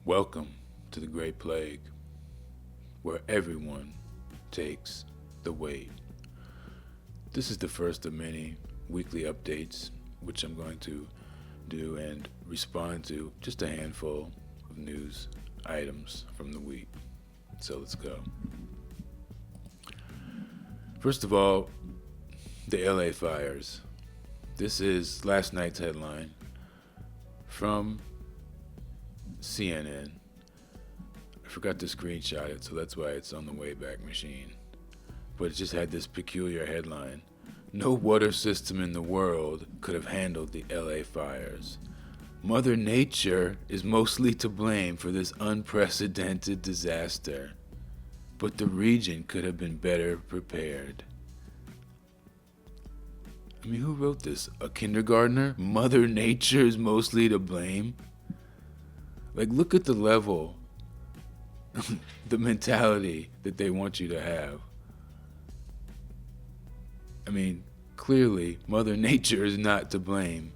Welcome to the Great Plague, where everyone takes the weight. This is the first of many weekly updates, which I'm going to do and respond to just a handful of news items from the week. So let's go. First of all, the LA fires. This is last night's headline from CNN. I forgot to screenshot it, so that's why it's on the Wayback Machine. But it just had this peculiar headline. No water system in the world could have handled the LA fires. Mother Nature is mostly to blame for this unprecedented disaster, but the region could have been better prepared. I mean, who wrote this? A kindergartner? Mother Nature is mostly to blame? Like, look at the level, the mentality that they want you to have. I mean, clearly, Mother Nature is not to blame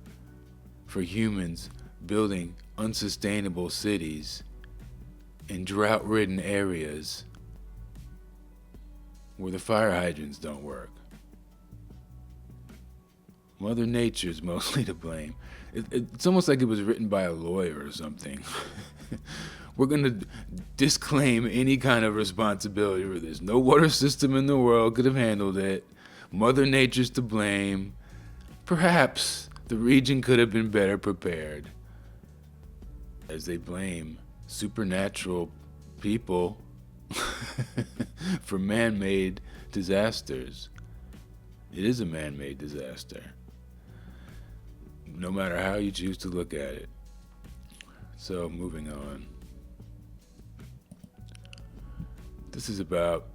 for humans building unsustainable cities in drought-ridden areas where the fire hydrants don't work. Mother Nature's mostly to blame. It's almost like it was written by a lawyer or something. We're going to disclaim any kind of responsibility for this. No water system in the world could have handled it. Mother Nature's to blame. Perhaps the region could have been better prepared. As they blame supernatural people for man-made disasters. It is a man-made disaster, no matter how you choose to look at it. So, moving on. This is about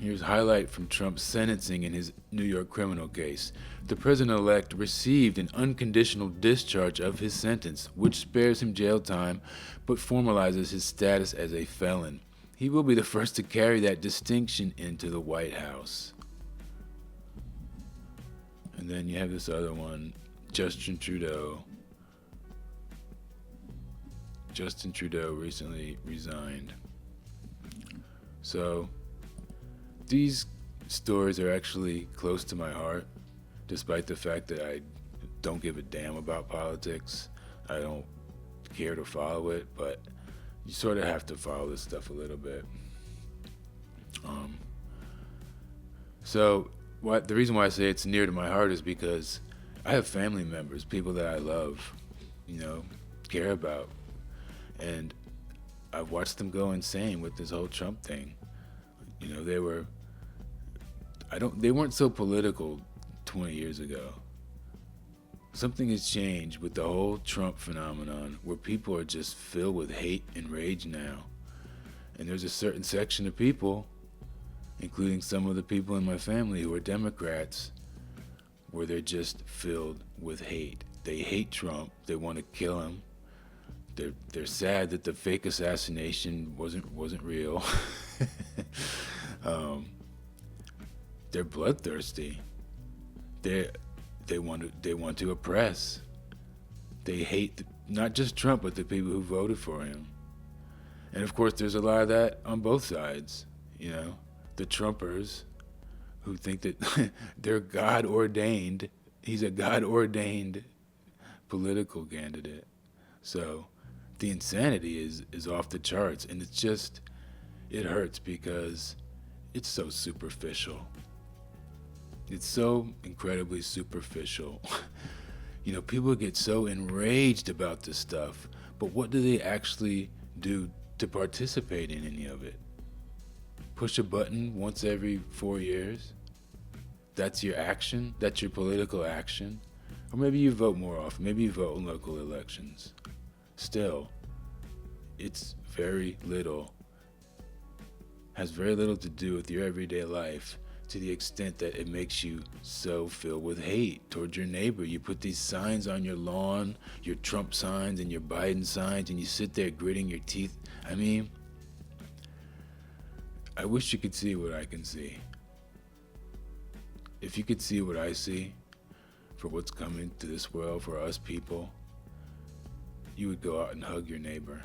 here's a highlight from Trump's sentencing in his New York criminal case. The president-elect received an unconditional discharge of his sentence, which spares him jail time, but formalizes his status as a felon. He will be the first to carry that distinction into the White House. And then you have this other one, Justin Trudeau. Justin Trudeau recently resigned. So, these stories are actually close to my heart, despite the fact that I don't give a damn about politics. I don't care to follow it, but you sort of have to follow this stuff a little bit. The reason why I say it's near to my heart is because I have family members, people that I love, care about, and I've watched them go insane with this whole Trump thing. They weren't so political 20 years ago. Something has changed with the whole Trump phenomenon where people are just filled with hate and rage now. And there's a certain section of people, including some of the people in my family who are Democrats, where they're just filled with hate. They hate Trump. They want to kill him. They're sad that the fake assassination wasn't real. They're bloodthirsty. They want to oppress. They hate not just Trump, but the people who voted for him. And of course, there's a lot of that on both sides. The Trumpers who think that they're God-ordained. He's a God-ordained political candidate. So the insanity is off the charts, and it hurts because it's so superficial. It's so incredibly superficial. People get so enraged about this stuff, but what do they actually do to participate in any of it? Push a button once every 4 years? That's your action? That's your political action? Or maybe you vote more often. Maybe you vote in local elections. Still, it's has very little to do with your everyday life, to the extent that it makes you so filled with hate towards your neighbor. You put these signs on your lawn, your Trump signs and your Biden signs, and you sit there gritting your teeth. I mean, I wish you could see what I can see. If you could see what I see for what's coming to this world for us people, you would go out and hug your neighbor.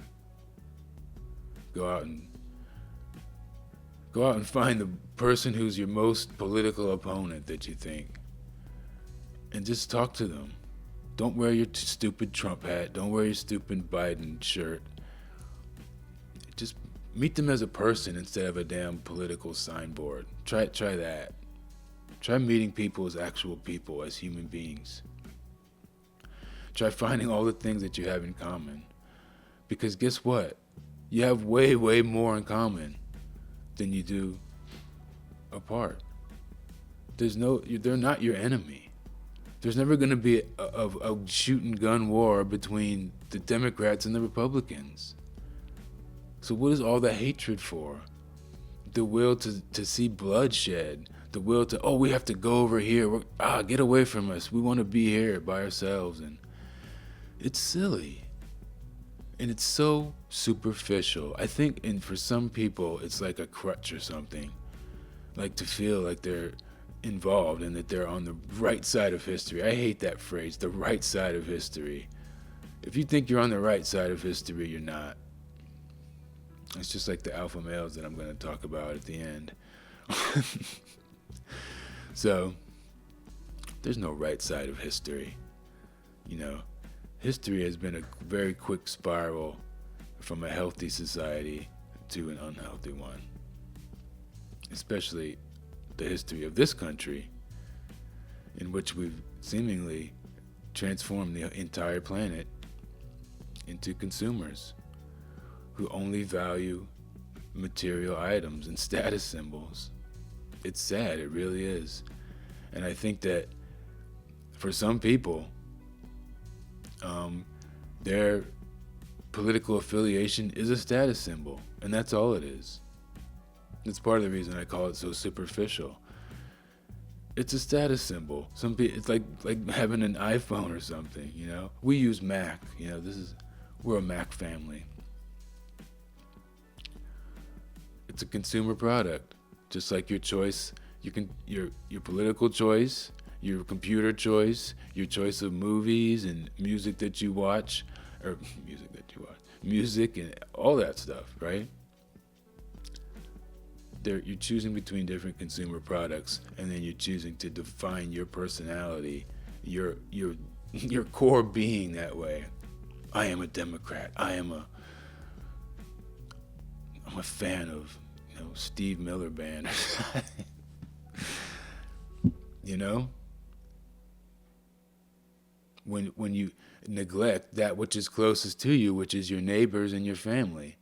Go out and find the person who's your most political opponent that you think, and just talk to them. Don't wear your stupid Trump hat. Don't wear your stupid Biden shirt. Just meet them as a person instead of a damn political signboard. Try that. Try meeting people as actual people, as human beings. Try finding all the things that you have in common. Because guess what? You have way, way more in common than you do apart. They're not your enemy. There's never going to be a shooting gun war between the Democrats and the Republicans. So what is all the hatred for? The will to see bloodshed. The will to, we have to go over here. Get away from us. We want to be here by ourselves. And it's silly. And it's so superficial. I think, and for some people, it's like a crutch or something. Like to feel like they're involved and that they're on the right side of history. I hate that phrase, the right side of history. If you think you're on the right side of history, you're not. It's just like the alpha males that I'm going to talk about at the end. So, there's no right side of history. History has been a very quick spiral from a healthy society to an unhealthy one. Especially the history of this country, in which we've seemingly transformed the entire planet into consumers who only value material items and status symbols. It's sad, it really is. And I think that for some people, their political affiliation is a status symbol, and that's all it is. That's part of the reason I call it so superficial. It's a status symbol. Some people, it's like having an iPhone or something. We use Mac. We're a Mac family. It's a consumer product, just like your choice. Your political choice, your computer choice, your choice of movies and music and all that stuff, right? You're choosing between different consumer products, and then you're choosing to define your personality, your core being that way. I am a Democrat. I'm a fan of Steve Miller Band. When you neglect that which is closest to you, which is your neighbors and your family.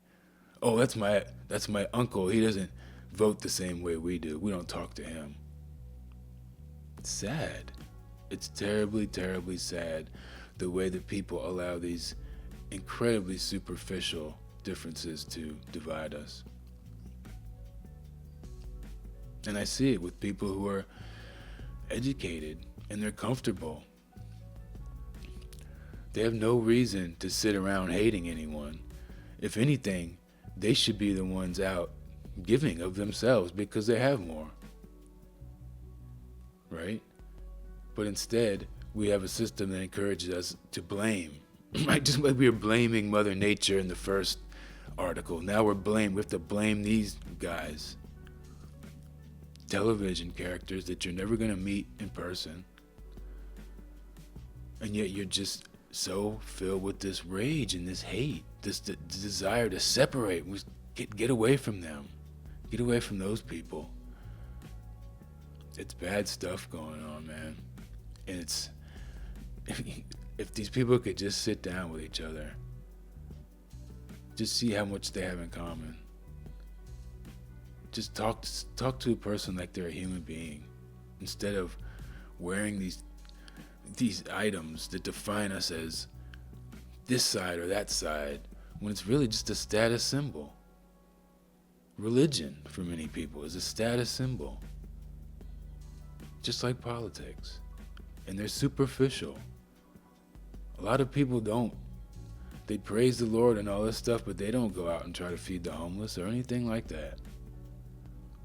Oh, that's my uncle. He doesn't vote the same way we do. We don't talk to him. It's sad. It's terribly, terribly sad the way that people allow these incredibly superficial differences to divide us. And I see it with people who are educated and they're comfortable. They have no reason to sit around hating anyone. If anything, they should be the ones out giving of themselves because they have more. Right? But instead, we have a system that encourages us to blame. Right? Just like we were blaming Mother Nature in the first article. Now we have to blame these guys. Television characters that you're never going to meet in person. And yet you're just so filled with this rage and this hate, this desire to separate. Get away from them. Get away from those people. It's bad stuff going on, man. And it's if these people could just sit down with each other, just see how much they have in common. Just talk to a person like they're a human being, instead of wearing these items that define us as this side or that side, when it's really just a status symbol. Religion, for many people, is a status symbol. Just like politics. And they're superficial. A lot of people don't. They praise the Lord and all this stuff, but they don't go out and try to feed the homeless or anything like that.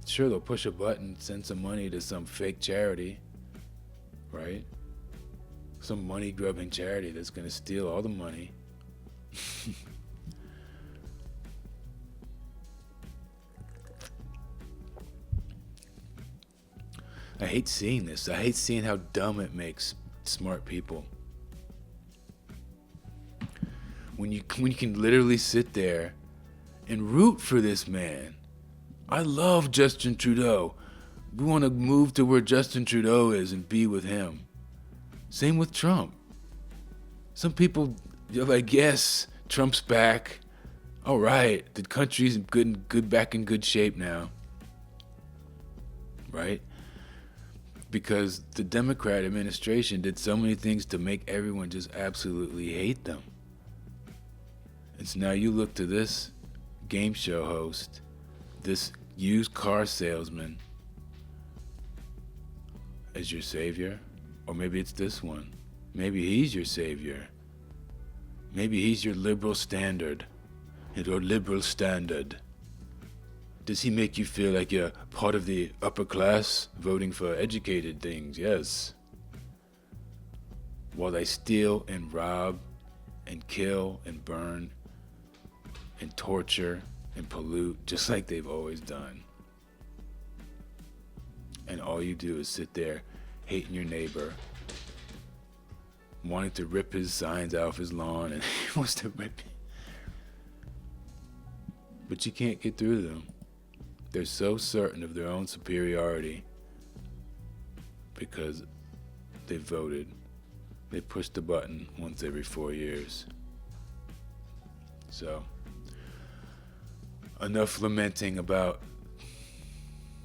Sure, they'll push a button, send some money to some fake charity, right? Some money-grubbing charity that's going to steal all the money. I hate seeing this. I hate seeing how dumb it makes smart people. When you can literally sit there and root for this man. I love Justin Trudeau. We want to move to where Justin Trudeau is and be with him. Same with Trump. Some people are like, yes, Trump's back. All right, the country's good back in good shape now. Right? Because the Democrat administration did so many things to make everyone just absolutely hate them. And so now you look to this game show host, this used car salesman, as your savior. Or maybe it's this one. Maybe he's your savior. Maybe he's your liberal standard. Your liberal standard. Does he make you feel like you're part of the upper class, voting for educated things? Yes. While they steal and rob and kill and burn and torture and pollute, just like they've always done. And all you do is sit there hating your neighbor, wanting to rip his signs off his lawn, and he wants to rip it. But you can't get through to them. They're so certain of their own superiority because they voted. They push the button once every 4 years. So, enough lamenting about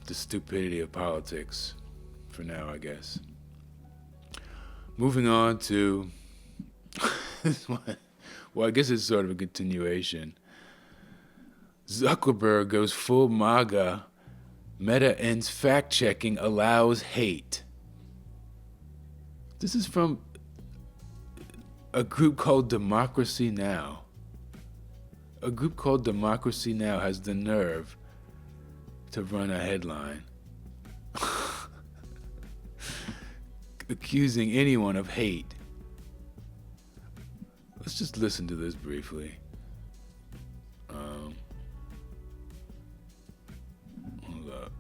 the stupidity of politics for now, I guess. Moving on to this one. Well, I guess it's sort of a continuation. Zuckerberg goes full MAGA. Meta ends fact-checking, allows hate. This is from a group called Democracy Now! A group called Democracy Now! Has the nerve to run a headline accusing anyone of hate. Let's just listen to this briefly. Hold up.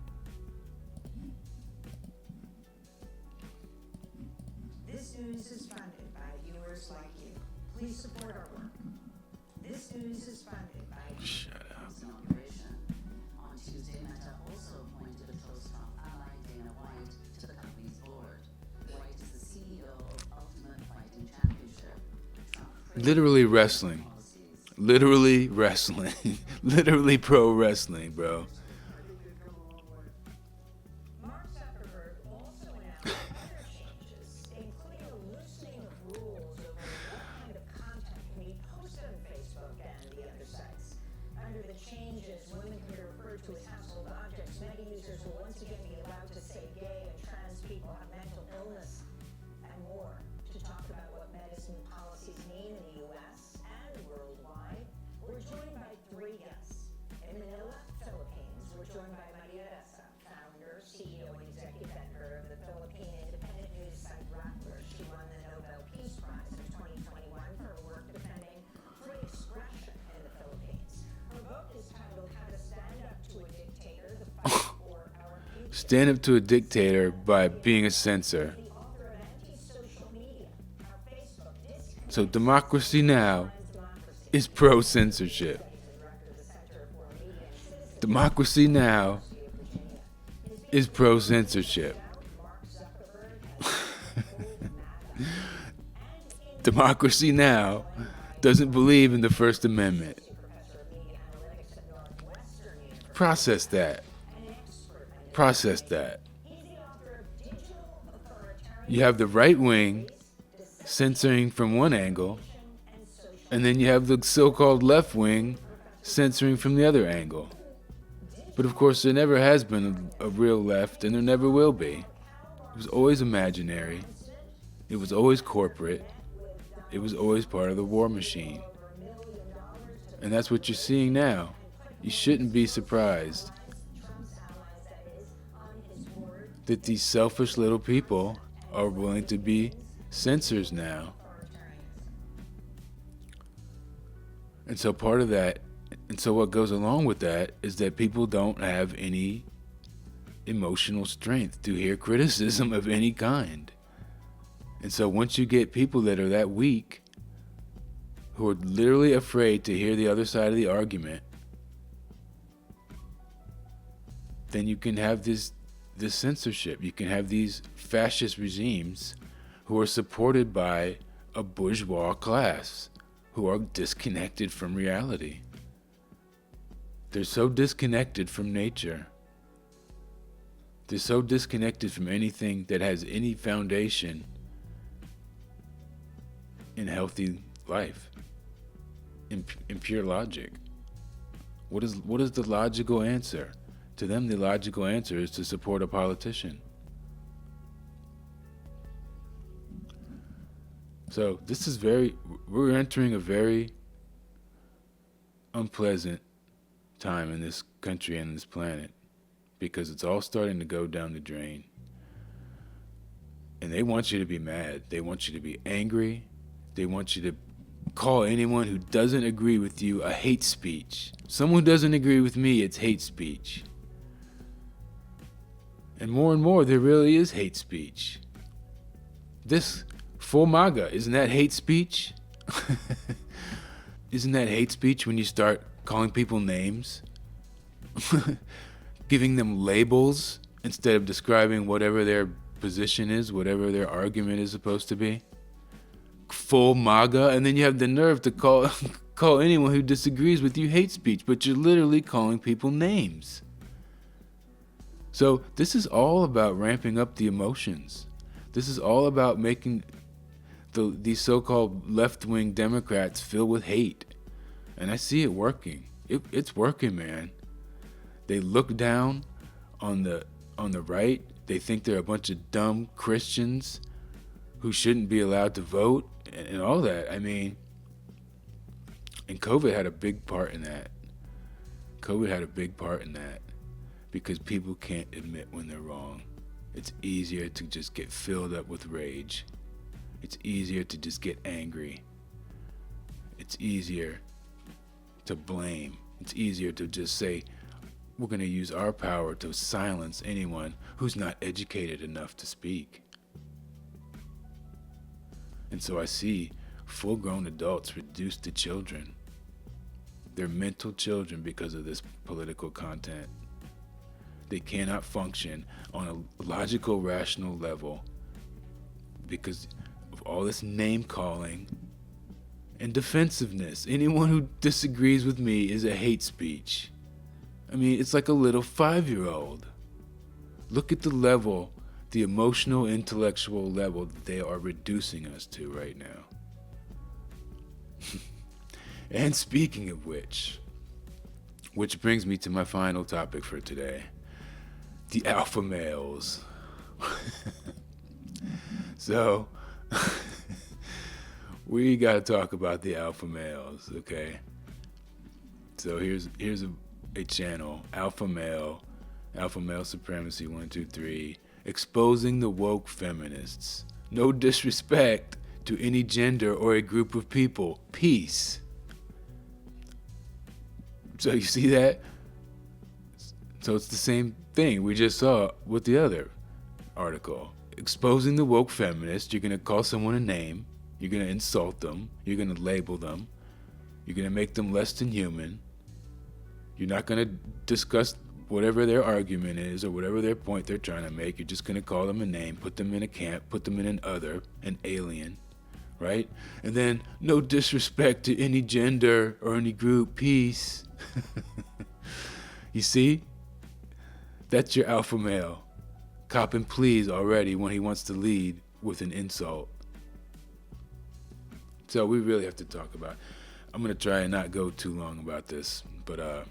This news is funded by viewers like you. Please support our work. This news is funded by... Shut up. Inauguration. On Tuesday, Meta also appointed a close Trump ally, Dana White, to the company's board. White is the CEO of Ultimate Fighting Championship. Trump Literally wrestling. Literally wrestling. Literally pro wrestling, bro. Mark Zuckerberg also announced other changes, including a loosening of rules over what kind of content can be posted on Facebook and the other sites. Under the changes, women can be referred to as household objects. Meta users will once again be allowed to say gay and trans people have mental illness and more. To talk about what Meta's new policies mean in the U.S. and worldwide, we're joined by three guests. In Manila, Philippines, we're joined by Maria Ressa, founder, CEO, and executive editor of the Philippine independent news site Rappler. She won the Nobel Peace Prize in 2021 for her work defending free expression in the Philippines. Her book is titled How to Stand Up to a Dictator, The Fight for Our Future. Stand up to a dictator by being a censor. The author of Anti-Social Media, How Facebook Disconnects So Democracy Now! Democracy. Is pro-censorship. Democracy Now! Is pro-censorship. Democracy Now! Doesn't believe in the First Amendment. Process that. Process that. You have the right wing censoring from one angle, and then you have the so-called left wing censoring from the other angle. But of course, there never has been a real left, and there never will be. It was always imaginary. It was always corporate. It was always part of the war machine. And that's what you're seeing now. You shouldn't be surprised that these selfish little people are willing to be censors now. And so part of that, and so what goes along with that is that people don't have any emotional strength to hear criticism of any kind. And so once you get people that are that weak, who are literally afraid to hear the other side of the argument, then you can have this censorship. You can have these fascist regimes who are supported by a bourgeois class who are disconnected from reality. They're so disconnected from nature. They're so disconnected from anything that has any foundation in healthy life, in pure logic. What is the logical answer? To them, the logical answer is to support a politician. So we're entering a very unpleasant time in this country and this planet, because it's all starting to go down the drain. And they want you to be mad. They want you to be angry. They want you to call anyone who doesn't agree with you a hate speech. Someone who doesn't agree with me, it's hate speech. And more, there really is hate speech. This full MAGA, isn't that hate speech? Isn't that hate speech when you start calling people names? Giving them labels instead of describing whatever their position is, whatever their argument is supposed to be? Full MAGA, and then you have the nerve to call anyone who disagrees with you hate speech, but you're literally calling people names. So this is all about ramping up the emotions. This is all about making these so-called left-wing Democrats filled with hate. And I see it working. It's working, man. They look down on the right. They think they're a bunch of dumb Christians who shouldn't be allowed to vote and all that. I mean, and COVID had a big part in that. Because people can't admit when they're wrong. It's easier to just get filled up with rage. It's easier to just get angry. It's easier to blame. It's easier to just say, we're going to use our power to silence anyone who's not educated enough to speak. And so I see full-grown adults reduced to children. They're mental children because of this political content. They cannot function on a logical, rational level because of all this name-calling and defensiveness. Anyone who disagrees with me is a hate speech. I mean, it's like a little 5-year-old. Look at the level, the emotional, intellectual level that they are reducing us to right now. And speaking of which brings me to my final topic for today. The alpha males. So, we gotta talk about the alpha males, okay? So here's a channel, Alpha Male Supremacy 123, exposing the woke feminists. No disrespect to any gender or a group of people. Peace. So you see that? So it's the same thing we just saw with the other article. Exposing the woke feminists, you're going to call someone a name, you're going to insult them, you're going to label them, you're going to make them less than human, you're not going to discuss whatever their argument is or whatever their point they're trying to make, you're just going to call them a name, put them in a camp, put them in an alien, right? And then, no disrespect to any gender or any group, peace. You see? That's your alpha male. Copping please already when he wants to lead with an insult. So we really have to talk about it. I'm going to try and not go too long about this. But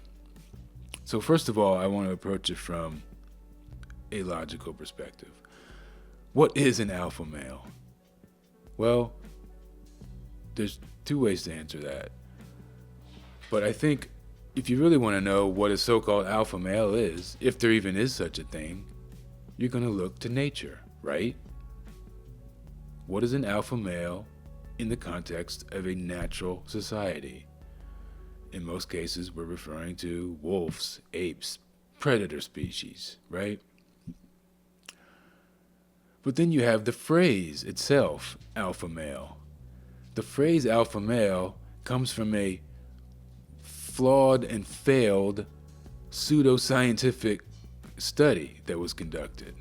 so first of all, I want to approach it from a logical perspective. What is an alpha male? Well, there's two ways to answer that. But I think if you really want to know what a so-called alpha male is, if there even is such a thing, you're going to look to nature, right? What is an alpha male in the context of a natural society? In most cases, we're referring to wolves, apes, predator species, right? But then you have the phrase itself, alpha male. The phrase alpha male comes from a flawed and failed pseudoscientific study that was conducted.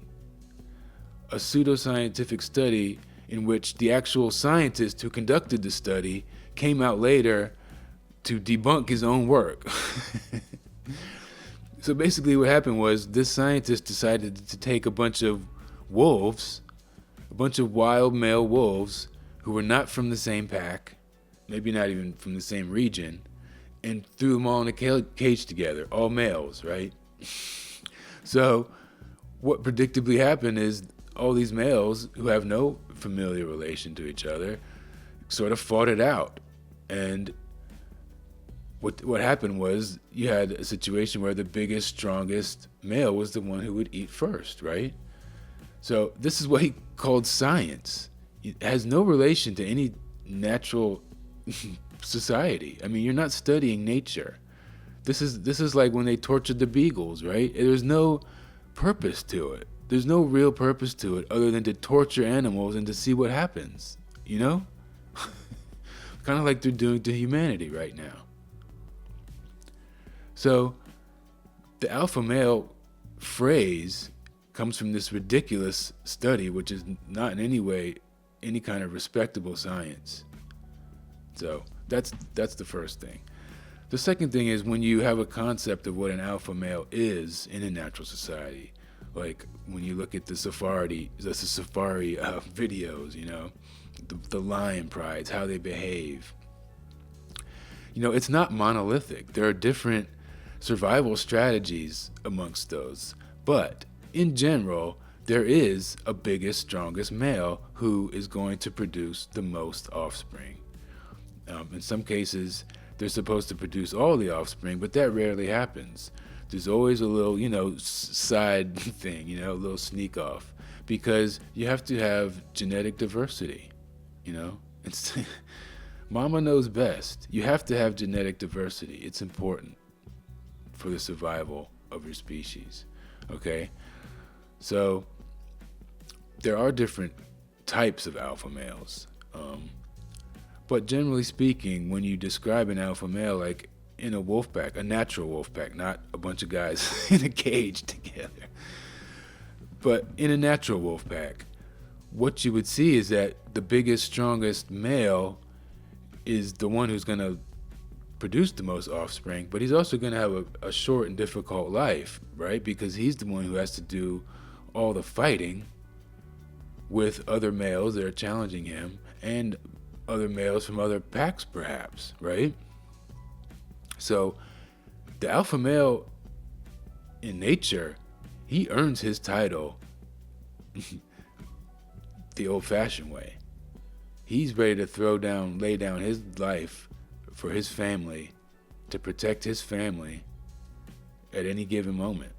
A pseudoscientific study in which the actual scientist who conducted the study came out later to debunk his own work. So basically what happened was this scientist decided to take a bunch of wolves, a bunch of wild male wolves who were not from the same pack, maybe not even from the same region, and threw them all in a cage together, all males, right? So what predictably happened is all these males who have no familiar relation to each other sort of fought it out. And what happened was you had a situation where the biggest, strongest male was the one who would eat first, right? So this is what he called science. It has no relation to any natural society. I mean, you're not studying nature. This is like when they tortured the beagles, right? There's no purpose to it. There's no real purpose to it other than to torture animals and to see what happens, you know? Kind of like they're doing to humanity right now. So the alpha male phrase comes from this ridiculous study, which is not in any way any kind of respectable science. So that's the first thing. The second thing is when you have a concept of what an alpha male is in a natural society, like when you look at the safari videos, you know, the lion prides, how they behave. You know, it's not monolithic. There are different survival strategies amongst those, but in general, there is a biggest, strongest male who is going to produce the most offspring. In some cases, they're supposed to produce all the offspring, but that rarely happens. There's always a little, you know, side thing, you know, a little sneak off, because you have to have genetic diversity, you know. It's Mama knows best. You have to have genetic diversity. It's important for the survival of your species, okay? So there are different types of alpha males. But generally speaking, when you describe an alpha male, like in a wolf pack, a natural wolf pack, not a bunch of guys in a cage together, but in a natural wolf pack, what you would see is that the biggest, strongest male is the one who's going to produce the most offspring, but he's also going to have a short and difficult life, right? Because he's the one who has to do all the fighting with other males that are challenging him and other males from other packs, perhaps, right? So the alpha male in nature, he earns his title the old-fashioned way. He's ready to lay down his life for his family, to protect his family at any given moment.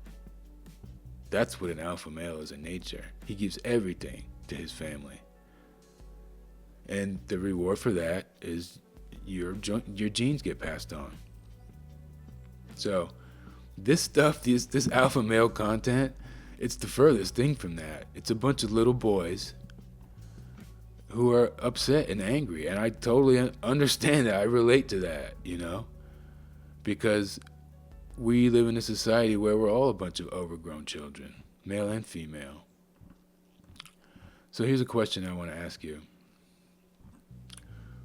That's what an alpha male is in nature. He gives everything to his family. And the reward for that is your genes get passed on. So this stuff, this alpha male content, it's the furthest thing from that. It's a bunch of little boys who are upset and angry. And I totally understand that. I relate to that, you know, because we live in a society where we're all a bunch of overgrown children, male and female. So here's a question I want to ask you.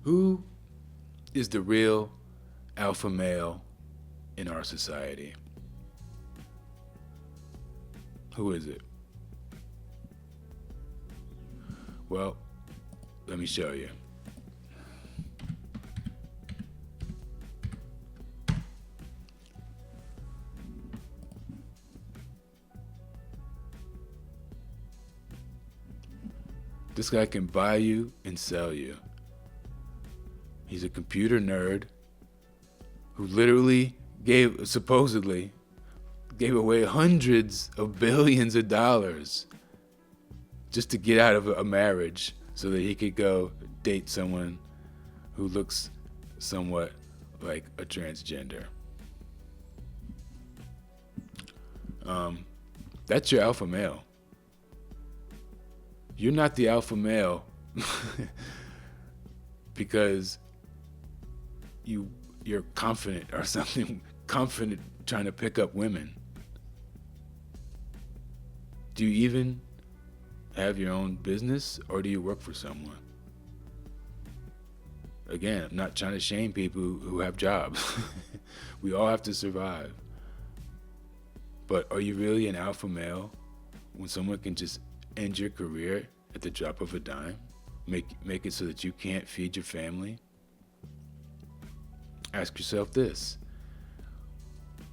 Who is the real alpha male in our society? Who is it? Well, let me show you. This guy can buy you and sell you. He's a computer nerd who literally supposedly gave away hundreds of billions of dollars just to get out of a marriage so that he could go date someone who looks somewhat like a transgender. That's your alpha male. You're not the alpha male because you're confident or something, confident trying to pick up women. Do you even have your own business, or do you work for someone? Again, I'm not trying to shame people who have jobs. We all have to survive. But are you really an alpha male when someone can just end your career at the drop of a dime? Make it so that you can't feed your family? Ask yourself this.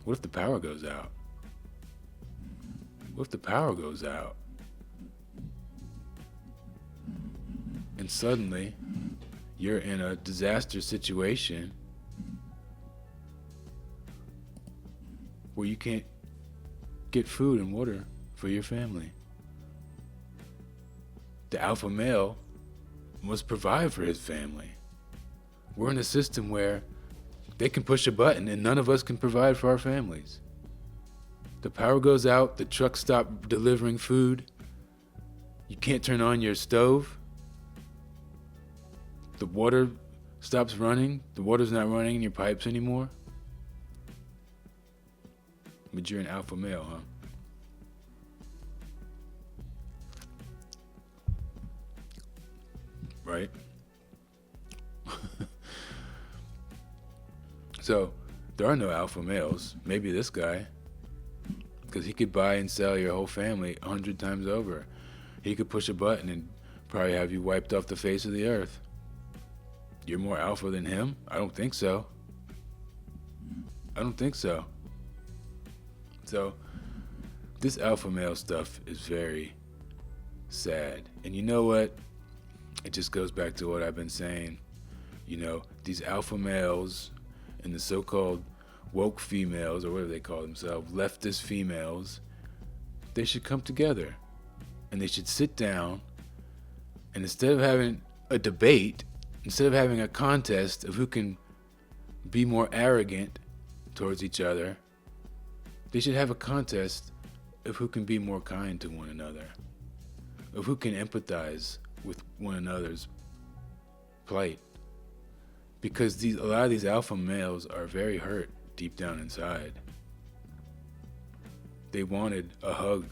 What if the power goes out? What if the power goes out? And suddenly, you're in a disaster situation where you can't get food and water for your family. The alpha male must provide for his family. We're in a system where they can push a button and none of us can provide for our families. The power goes out, the trucks stop delivering food, you can't turn on your stove, the water stops running, the water's not running in your pipes anymore. But you're an alpha male, huh? Right? So, there are no alpha males. Maybe this guy. Because he could buy and sell your whole family 100 times over. He could push a button and probably have you wiped off the face of the earth. You're more alpha than him? I don't think so. I don't think so. So, this alpha male stuff is very sad. And you know what? It just goes back to what I've been saying. You know, these alpha males and the so-called woke females, or whatever they call themselves, leftist females, they should come together. And they should sit down, and instead of having a debate, instead of having a contest of who can be more arrogant towards each other, they should have a contest of who can be more kind to one another, of who can empathize with one another's plight. Because a lot of these alpha males are very hurt deep down inside. They wanted a hug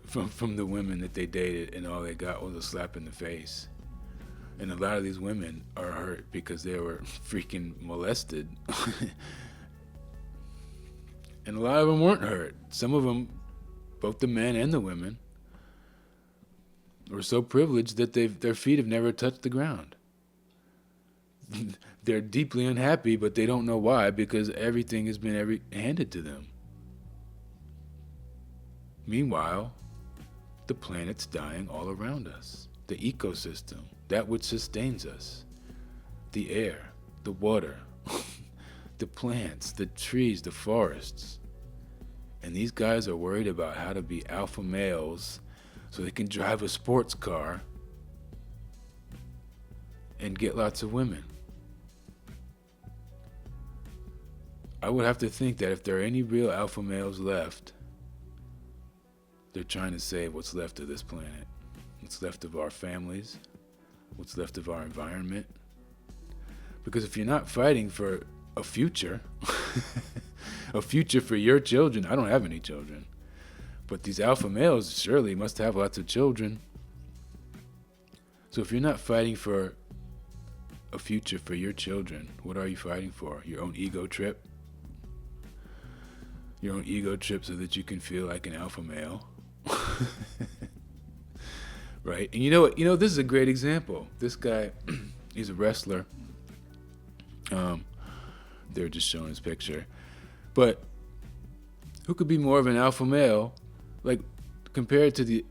from the women that they dated, and all they got was a slap in the face. And a lot of these women are hurt because they were freaking molested. And a lot of them weren't hurt. Some of them, both the men and the women, were so privileged that their feet have never touched the ground. They're deeply unhappy, but they don't know why, because everything has been handed to them. Meanwhile, the planet's dying all around us. The ecosystem, that which sustains us. The air, the water, the plants, the trees, the forests. And these guys are worried about how to be alpha males so they can drive a sports car and get lots of women. I would have to think that if there are any real alpha males left, they're trying to save what's left of this planet, what's left of our families, what's left of our environment. Because if you're not fighting for a future, a future for your children, I don't have any children, but these alpha males surely must have lots of children. So if you're not fighting for a future for your children, what are you fighting for? Your own ego trip? Your own ego trip so that you can feel like an alpha male? Right? And you know what? This is a great example. This guy, he's a wrestler. They're just showing his picture. But who could be more of an alpha male, like compared to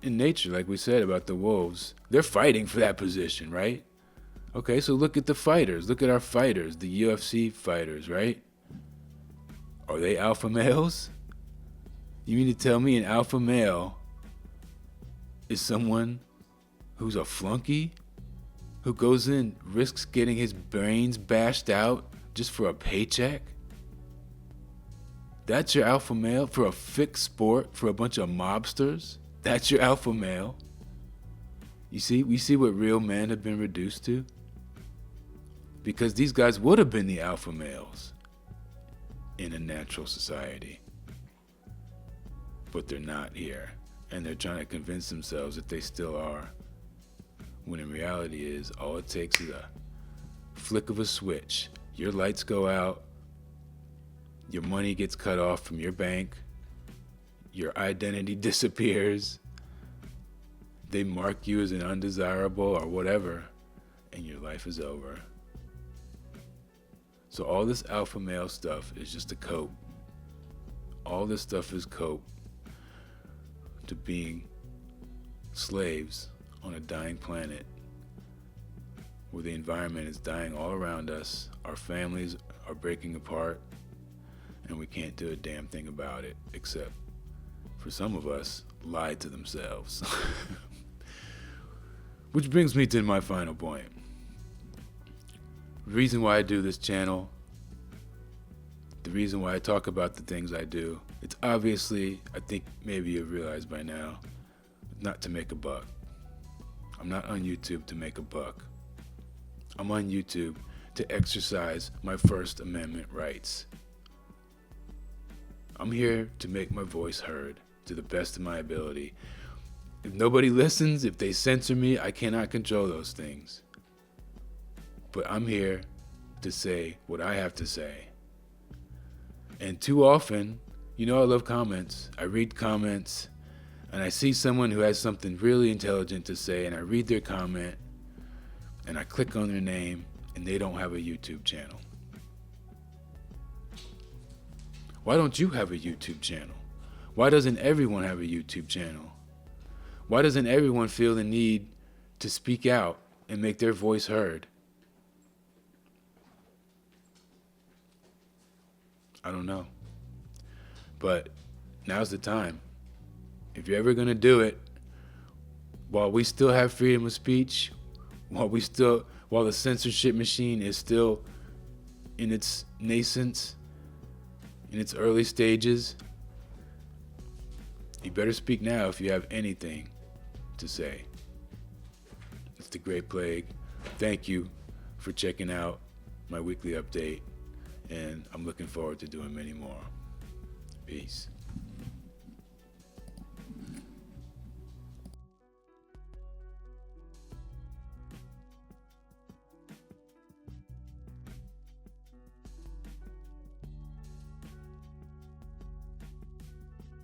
in nature, like we said about the wolves? They're fighting for that position, right? Okay, so look at the fighters. Look at our fighters, the UFC fighters, right? Are they alpha males? You mean to tell me an alpha male is someone who's a flunky, who goes in, risks getting his brains bashed out just for a paycheck? That's your alpha male for a fixed sport for a bunch of mobsters? That's your alpha male? We see what real men have been reduced to? Because these guys would have been the alpha males in a natural society. But they're not here. And they're trying to convince themselves that they still are. When in reality is, all it takes is a flick of a switch. Your lights go out. Your money gets cut off from your bank. Your identity disappears. They mark you as an undesirable or whatever. And your life is over. So all this alpha male stuff is just a cope. All this stuff is cope to being slaves on a dying planet where the environment is dying all around us, our families are breaking apart, and we can't do a damn thing about it except, for some of us, lie to themselves. Which brings me to my final point. The reason why I do this channel, the reason why I talk about the things I do, it's obviously, I think maybe you've realized by now, not to make a buck. I'm not on YouTube to make a buck. I'm on YouTube to exercise my First Amendment rights. I'm here to make my voice heard to the best of my ability. If nobody listens, if they censor me, I cannot control those things. But I'm here to say what I have to say. And too often, I love comments. I read comments, and I see someone who has something really intelligent to say, and I read their comment, and I click on their name, and they don't have a YouTube channel. Why don't you have a YouTube channel? Why doesn't everyone have a YouTube channel? Why doesn't everyone feel the need to speak out and make their voice heard? I don't know. But now's the time. If you're ever going to do it, while we still have freedom of speech, while the censorship machine is still in its nascence, in its early stages, you better speak now if you have anything to say. It's the Great Plague. Thank you for checking out my weekly update, and I'm looking forward to doing many more. Peace.